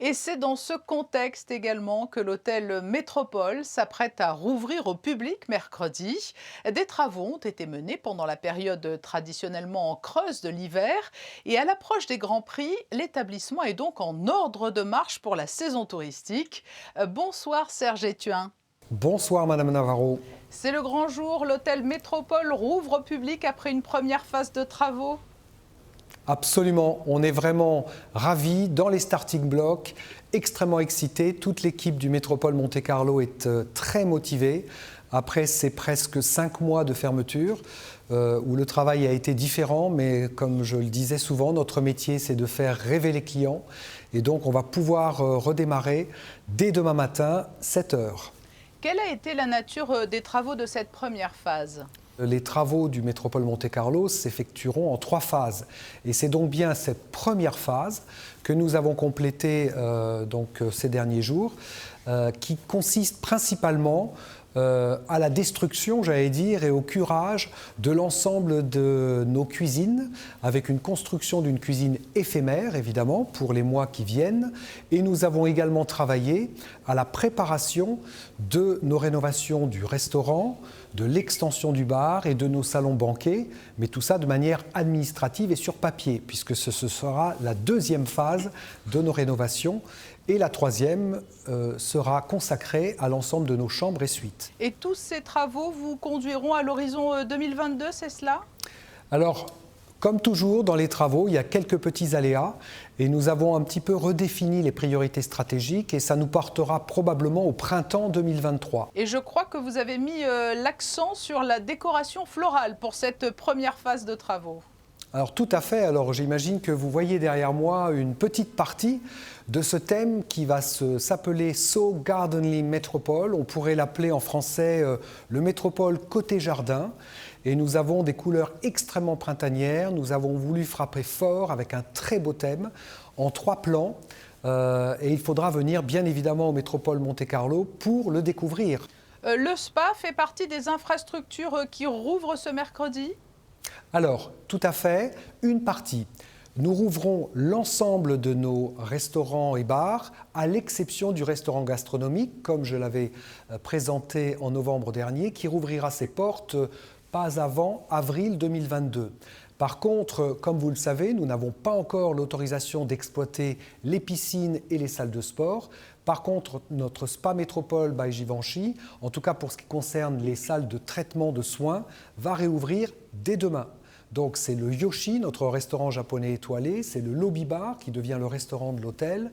Et c'est dans ce contexte également que l'hôtel Métropole s'apprête à rouvrir au public mercredi. Des travaux ont été menés pendant la période traditionnellement en creuse de l'hiver et à l'approche des Grands Prix, l'établissement est donc en ordre de marche pour la saison touristique. Bonsoir Serge Étuin. Bonsoir Madame Navarro. C'est le grand jour, l'hôtel Métropole rouvre au public après une première phase de travaux. Absolument, on est vraiment ravis dans les starting blocks, extrêmement excités. Toute l'équipe du Métropole Monte-Carlo est très motivée. Après ces presque 5 mois de fermeture, où le travail a été différent, mais comme je le disais souvent, notre métier c'est de faire rêver les clients. Et donc on va pouvoir redémarrer dès demain matin, 7 heures. Quelle a été la nature des travaux de cette première phase ? Les travaux du Métropole Monte-Carlo s'effectueront en 3 phases. Et c'est donc bien cette première phase que nous avons complétée ces derniers jours, qui consiste principalement à la destruction, j'allais dire, et au curage de l'ensemble de nos cuisines, avec une construction d'une cuisine éphémère, évidemment, pour les mois qui viennent. Et nous avons également travaillé à la préparation de nos rénovations du restaurant, de l'extension du bar et de nos salons banquets, mais tout ça de manière administrative et sur papier, puisque ce sera la deuxième phase de nos rénovations. Et la troisième sera consacrée à l'ensemble de nos chambres et suites. Et tous ces travaux vous conduiront à l'horizon 2022, c'est cela ? Alors, comme toujours dans les travaux, il y a quelques petits aléas et nous avons un petit peu redéfini les priorités stratégiques et ça nous portera probablement au printemps 2023. Et je crois que vous avez mis l'accent sur la décoration florale pour cette première phase de travaux. Alors tout à fait, alors j'imagine que vous voyez derrière moi une petite partie de ce thème qui va s'appeler So Gardenly Métropole. On pourrait l'appeler en français le Métropole côté jardin. Et nous avons des couleurs extrêmement printanières. Nous avons voulu frapper fort avec un très beau thème en 3 plans. Et il faudra venir bien évidemment au Métropole Monte-Carlo pour le découvrir. Le spa fait partie des infrastructures qui rouvrent ce mercredi ? Alors, tout à fait, une partie. Nous rouvrons l'ensemble de nos restaurants et bars, à l'exception du restaurant gastronomique, comme je l'avais présenté en novembre dernier, qui rouvrira ses portes pas avant avril 2022. Par contre, comme vous le savez, nous n'avons pas encore l'autorisation d'exploiter les piscines et les salles de sport. Par contre, notre Spa Métropole by Givenchy, en tout cas pour ce qui concerne les salles de traitement de soins, va réouvrir dès demain. Donc c'est le Yoshi, notre restaurant japonais étoilé, c'est le lobby bar qui devient le restaurant de l'hôtel,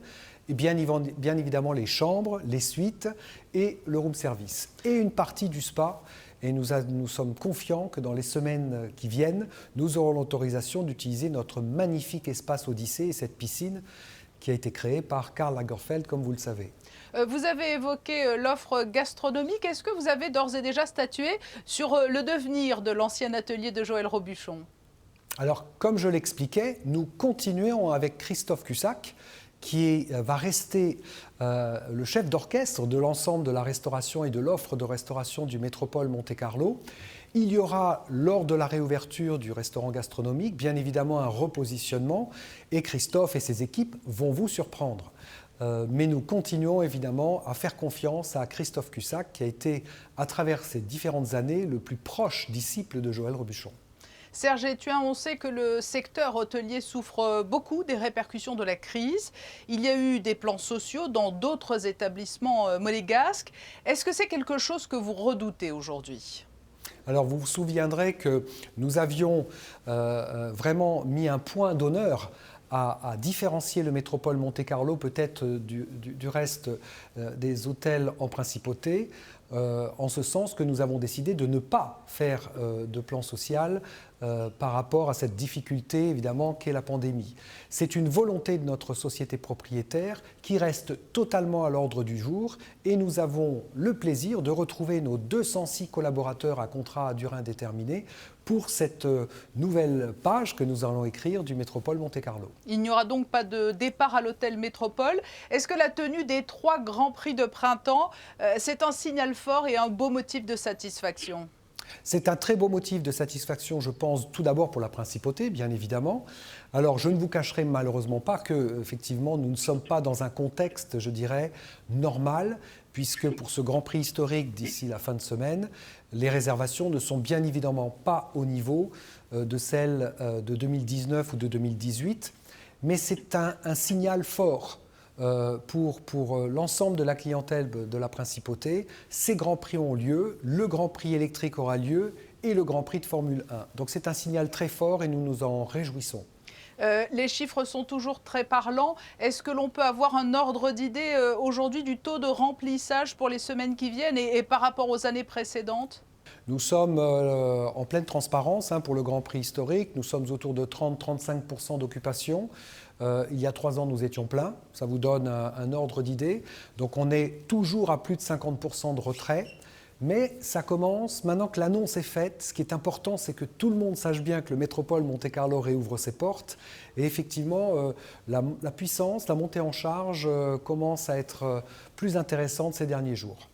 et bien évidemment les chambres, les suites et le room service. Et une partie du spa, et nous sommes confiants que dans les semaines qui viennent, nous aurons l'autorisation d'utiliser notre magnifique espace Odyssée et cette piscine qui a été créée par Karl Lagerfeld, comme vous le savez. Vous avez évoqué l'offre gastronomique. Est-ce que vous avez d'ores et déjà statué sur le devenir de l'ancien atelier de Joël Robuchon ? Alors, comme je l'expliquais, nous continuons avec Christophe Cussac, qui va rester le chef d'orchestre de l'ensemble de la restauration et de l'offre de restauration du Métropole Monte-Carlo. Il y aura, lors de la réouverture du restaurant gastronomique, bien évidemment un repositionnement, et Christophe et ses équipes vont vous surprendre. Mais nous continuons évidemment à faire confiance à Christophe Cussac, qui a été, à travers ces différentes années, le plus proche disciple de Joël Robuchon. Serge Étuin, on sait que le secteur hôtelier souffre beaucoup des répercussions de la crise. Il y a eu des plans sociaux dans d'autres établissements monégasques. Est-ce que c'est quelque chose que vous redoutez aujourd'hui ? Alors vous vous souviendrez que nous avions vraiment mis un point d'honneur à différencier le Métropole Monte-Carlo peut-être du reste des hôtels en principauté, en ce sens que nous avons décidé de ne pas faire de plan social par rapport à cette difficulté évidemment qu'est la pandémie. C'est une volonté de notre société propriétaire qui reste totalement à l'ordre du jour et nous avons le plaisir de retrouver nos 206 collaborateurs à contrat à durée indéterminée pour cette nouvelle page que nous allons écrire du Métropole Monte-Carlo. Il n'y aura donc pas de départ à l'hôtel Métropole. Est-ce que la tenue des 3 grands prix de printemps, c'est un signal fort et un beau motif de satisfaction ? C'est un très beau motif de satisfaction, je pense, tout d'abord pour la principauté, bien évidemment. Alors, je ne vous cacherai malheureusement pas que, effectivement, nous ne sommes pas dans un contexte, je dirais, normal, puisque pour ce Grand Prix historique d'ici la fin de semaine, les réservations ne sont bien évidemment pas au niveau de celles de 2019 ou de 2018, mais c'est un signal fort pour l'ensemble de la clientèle de la Principauté. Ces Grands Prix ont lieu, le Grand Prix électrique aura lieu et le Grand Prix de Formule 1. Donc c'est un signal très fort et nous nous en réjouissons. Les chiffres sont toujours très parlants. Est-ce que l'on peut avoir un ordre d'idée aujourd'hui du taux de remplissage pour les semaines qui viennent et par rapport aux années précédentes? Nous sommes en pleine transparence pour le Grand Prix historique. Nous sommes autour de 30-35% d'occupation. Il y a 3 ans, nous étions pleins. Ça vous donne un ordre d'idée. Donc on est toujours à plus de 50% de retrait. Mais ça commence, maintenant que l'annonce est faite, ce qui est important, c'est que tout le monde sache bien que le Métropole Monte-Carlo réouvre ses portes. Et effectivement, la puissance, la montée en charge commence à être plus intéressante ces derniers jours.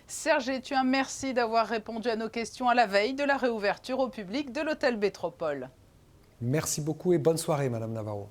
Serge Ethuin, merci d'avoir répondu à nos questions à la veille de la réouverture au public de l'hôtel Métropole. Merci beaucoup et bonne soirée, Madame Navarro.